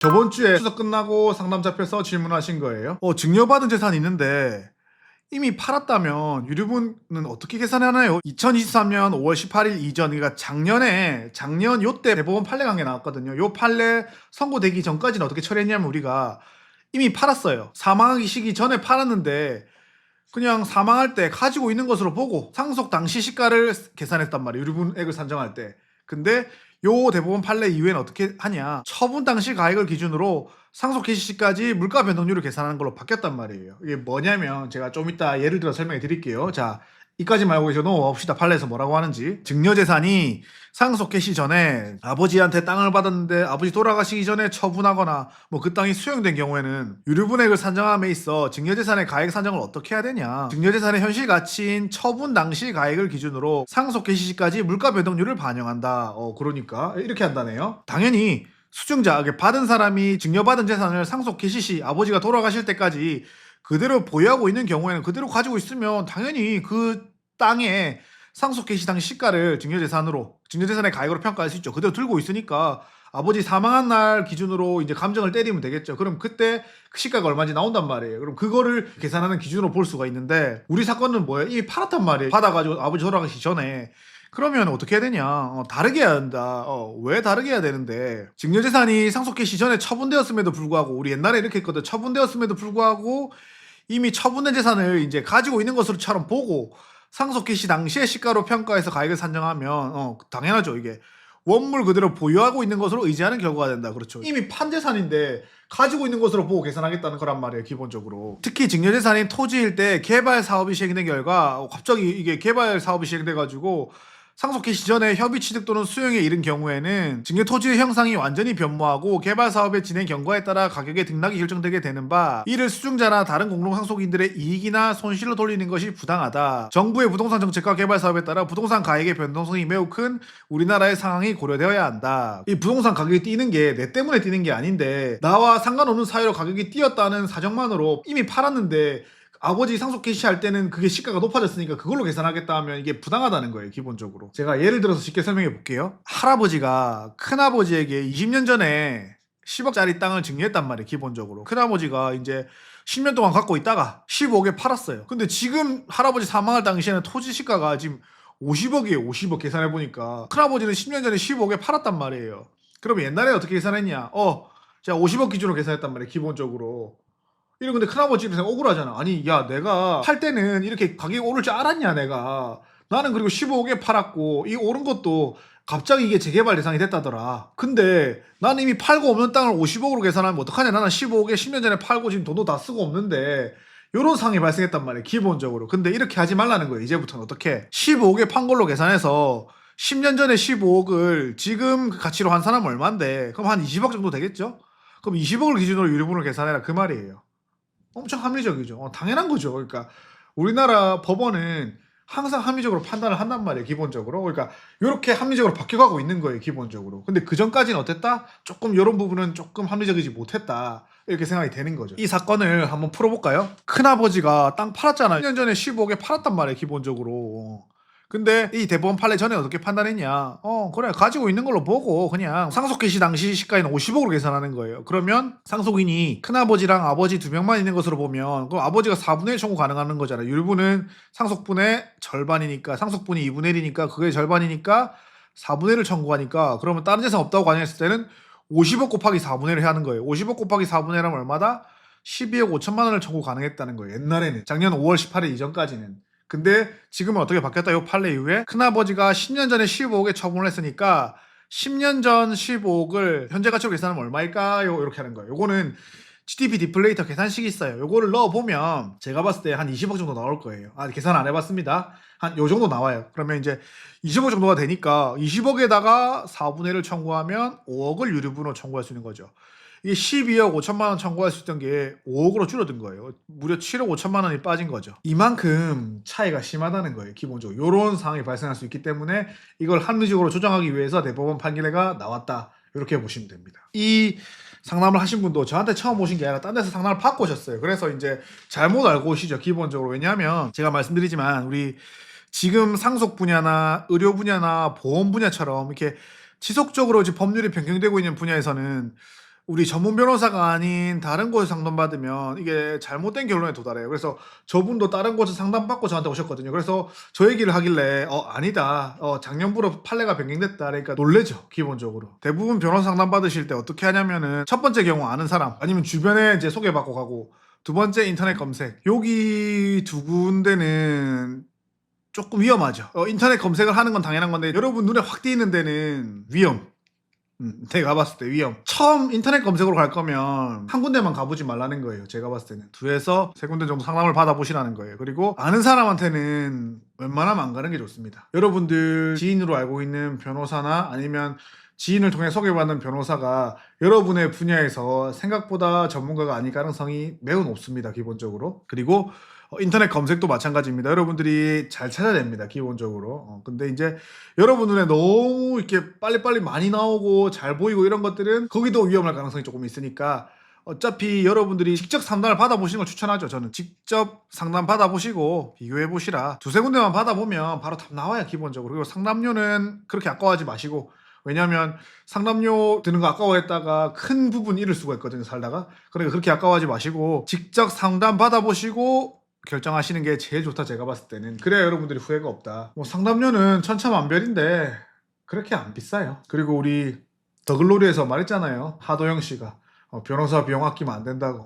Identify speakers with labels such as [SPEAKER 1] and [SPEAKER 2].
[SPEAKER 1] 저번 주에 추석 끝나고 상담 잡혀서 질문하신 거예요. 증여받은 재산이 있는데 이미 팔았다면 유류분은 어떻게 계산하나요? 2023년 5월 18일 이전, 그러니까 작년 요때 대법원 판례 간 게 나왔거든요. 요 판례 선고되기 전까지는 어떻게 처리했냐면 우리가 이미 팔았어요. 사망하기 시기 전에 팔았는데 그냥 사망할 때 가지고 있는 것으로 보고 상속 당시 시가를 계산했단 말이에요. 유류분액을 산정할 때. 근데 요 대법원 판례 이후에는 어떻게 하냐? 처분 당시 가액을 기준으로 상속 개시 시까지 물가 변동률을 계산하는 걸로 바뀌었단 말이에요. 이게 뭐냐면 제가 좀 이따 예를 들어 설명해 드릴게요. 자, 이까지 말고 이제 넘어봅시다. 판례에서 뭐라고 하는지. 증여재산이 상속 개시 전에 아버지한테 땅을 받았는데 아버지 돌아가시기 전에 처분하거나 뭐 그 땅이 수용된 경우에는 유류분액을 산정함에 있어 증여재산의 가액 산정을 어떻게 해야 되냐. 증여재산의 현실 가치인 처분 당시 가액을 기준으로 상속 개시 시까지 물가 변동률을 반영한다. 그러니까 이렇게 한다네요. 당연히 수증자, 받은 사람이 증여받은 재산을 상속 개시 시 아버지가 돌아가실 때까지 그대로 보유하고 있는 경우에는 그대로 가지고 있으면 당연히 그 땅에 상속 개시 당시 시가를 증여재산의 가액으로 평가할 수 있죠. 그대로 들고 있으니까 아버지 사망한 날 기준으로 이제 감정을 때리면 되겠죠. 그럼 그때 그 시가가 얼마인지 나온단 말이에요. 그럼 그거를 계산하는 기준으로 볼 수가 있는데 우리 사건은 뭐예요? 이미 팔았단 말이에요. 받아가지고 아버지 돌아가시기 전에. 그러면 어떻게 해야 되냐? 다르게 해야 한다. 왜 다르게 해야 되는데? 증여재산이 상속 개시 전에 처분되었음에도 불구하고 우리 옛날에 이렇게 했거든. 처분되었음에도 불구하고 이미 처분된 재산을 이제 가지고 있는 것으로처럼 보고 상속 개시 당시의 시가로 평가해서 가액을 산정하면 당연하죠. 이게 원물 그대로 보유하고 있는 것으로 의지하는 결과가 된다. 그렇죠. 이미 판 재산인데 가지고 있는 것으로 보고 계산하겠다는 거란 말이에요. 기본적으로. 특히 증여재산인 토지일 때 개발 사업이 시행된 결과 갑자기 이게 개발 사업이 시행돼가지고 상속 개시 전에 협의 취득 또는 수용에 이른 경우에는 증여 토지의 형상이 완전히 변모하고 개발 사업의 진행 경과에 따라 가격의 등락이 결정되게 되는 바 이를 수증자나 다른 공동 상속인들의 이익이나 손실로 돌리는 것이 부당하다. 정부의 부동산 정책과 개발 사업에 따라 부동산 가액의 변동성이 매우 큰 우리나라의 상황이 고려되어야 한다. 이 부동산 가격이 뛰는 게 내 때문에 뛰는 게 아닌데 나와 상관없는 사유로 가격이 뛰었다는 사정만으로 이미 팔았는데 아버지 상속 개시할 때는 그게 시가가 높아졌으니까 그걸로 계산하겠다 하면 이게 부당하다는 거예요. 기본적으로. 제가 예를 들어서 쉽게 설명해 볼게요. 할아버지가 큰아버지에게 20년 전에 10억짜리 땅을 증여했단 말이에요. 기본적으로. 큰아버지가 이제 10년 동안 갖고 있다가 15억에 팔았어요. 근데 지금 할아버지 사망할 당시에는 토지 시가가 지금 50억이에요. 50억 계산해 보니까 큰아버지는 10년 전에 15억에 팔았단 말이에요. 그러면 옛날에 어떻게 계산했냐? 제가 50억 기준으로 계산했단 말이에요. 기본적으로. 이러 근데 큰아버지 입장에서 억울하잖아. 아니 야 내가 팔 때는 이렇게 가격이 오를 줄 알았냐 내가. 나는 그리고 15억에 팔았고 이 오른 것도 갑자기 이게 재개발 대상이 됐다더라. 근데 나는 이미 팔고 없는 땅을 50억으로 계산하면 어떡하냐. 나는 15억에 10년 전에 팔고 지금 돈도 다 쓰고 없는데 요런 상황이 발생했단 말이에요. 기본적으로. 근데 이렇게 하지 말라는 거예요. 이제부터는 어떻게 15억에 판 걸로 계산해서 10년 전에 15억을 지금 그 가치로 한 사람은 얼만데 그럼 한 20억 정도 되겠죠? 그럼 20억을 기준으로 유류분을 계산해라 그 말이에요. 엄청 합리적이죠. 당연한 거죠. 그러니까 우리나라 법원은 항상 합리적으로 판단을 한단 말이에요. 기본적으로. 그러니까 이렇게 합리적으로 바뀌어가고 있는 거예요. 기본적으로. 근데 그 전까지는 어땠다? 조금 이런 부분은 조금 합리적이지 못했다. 이렇게 생각이 되는 거죠. 이 사건을 한번 풀어볼까요? 큰아버지가 땅 팔았잖아요. 1년 전에 15억에 팔았단 말이에요. 기본적으로. 근데 이 대법원 판례 전에 어떻게 판단했냐? 그래 가지고 있는 걸로 보고 그냥 상속 개시 당시 시가에는 50억으로 계산하는 거예요. 그러면 상속인이 큰아버지랑 아버지 두 명만 있는 것으로 보면 그럼 아버지가 4분의 1 청구 가능한 거잖아요. 율분은 상속분의 절반이니까 상속분이 2분의 1이니까 그게 절반이니까 4분의 1을 청구하니까 그러면 다른 재산 없다고 가정했을 때는 50억 곱하기 4분의 1을 하는 거예요. 50억 곱하기 4분의 1 하면 얼마다? 12억 5천만 원을 청구 가능했다는 거예요. 옛날에는. 작년 5월 18일 이전까지는. 근데 지금은 어떻게 바뀌었다? 요 판례 이후에 큰아버지가 10년 전에 15억에 처분을 했으니까 10년 전 15억을 현재 가치로 계산하면 얼마일까요? 이렇게 하는 거예요. 요거는 GDP 디플레이터 계산식이 있어요. 요거를 넣어보면 제가 봤을 때 한 20억 정도 나올 거예요. 계산 안 해봤습니다. 한 요 정도 나와요. 그러면 이제 20억 정도가 되니까 20억에다가 4분의 1을 청구하면 5억을 유류분으로 청구할 수 있는 거죠. 이게 12억 5천만 원 청구할 수 있던 게 5억으로 줄어든 거예요. 무려 7억 5천만 원이 빠진 거죠. 이만큼 차이가 심하다는 거예요. 기본적으로. 이런 상황이 발생할 수 있기 때문에 이걸 합리적으로 조정하기 위해서 대법원 판결가 나왔다. 이렇게 보시면 됩니다. 이 상담을 하신 분도 저한테 처음 오신 게 아니라 딴 데서 상담을 받고 오셨어요. 그래서 이제 잘못 알고 오시죠. 기본적으로. 왜냐하면 제가 말씀드리지만 우리 지금 상속 분야나 의료 분야나 보험 분야처럼 이렇게 지속적으로 이제 법률이 변경되고 있는 분야에서는 우리 전문 변호사가 아닌 다른 곳에 상담받으면 이게 잘못된 결론에 도달해요. 그래서 저분도 다른 곳에 상담받고 저한테 오셨거든요. 그래서 저 얘기를 하길래 아니다. 작년부로 판례가 변경됐다. 그러니까 놀래죠. 기본적으로. 대부분 변호사 상담받으실 때 어떻게 하냐면은 첫 번째 경우 아는 사람 아니면 주변에 이제 소개받고 가고 두 번째 인터넷 검색. 여기 두 군데는 조금 위험하죠. 인터넷 검색을 하는 건 당연한 건데 여러분 눈에 확 띄는 데는 위험. 제가 봤을 때 위험. 처음 인터넷 검색으로 갈 거면 한 군데만 가보지 말라는 거예요. 제가 봤을 때는 두에서 세 군데 정도 상담을 받아보시라는 거예요. 그리고 아는 사람한테는 웬만하면 안 가는 게 좋습니다. 여러분들 지인으로 알고 있는 변호사나 아니면 지인을 통해 소개받는 변호사가 여러분의 분야에서 생각보다 전문가가 아닐 가능성이 매우 높습니다. 기본적으로. 그리고 인터넷 검색도 마찬가지입니다. 여러분들이 잘 찾아야 됩니다. 기본적으로. 근데 이제 여러분 눈에 너무 이렇게 빨리빨리 많이 나오고 잘 보이고 이런 것들은 거기도 위험할 가능성이 조금 있으니까 어차피 여러분들이 직접 상담을 받아보시는 걸 추천하죠. 저는 직접 상담 받아보시고 비교해보시라. 두세 군데만 받아보면 바로 답 나와요. 기본적으로. 그리고 상담료는 그렇게 아까워하지 마시고 왜냐하면 상담료 드는 거 아까워했다가 큰 부분 잃을 수가 있거든요. 살다가. 그러니까 그렇게 아까워하지 마시고 직접 상담 받아보시고 결정하시는 게 제일 좋다. 제가 봤을 때는. 그래야 여러분들이 후회가 없다. 뭐 상담료는 천차만별인데 그렇게 안 비싸요. 그리고 우리 더글로리에서 말했잖아요. 하도영 씨가 변호사 비용 아끼면 안 된다고.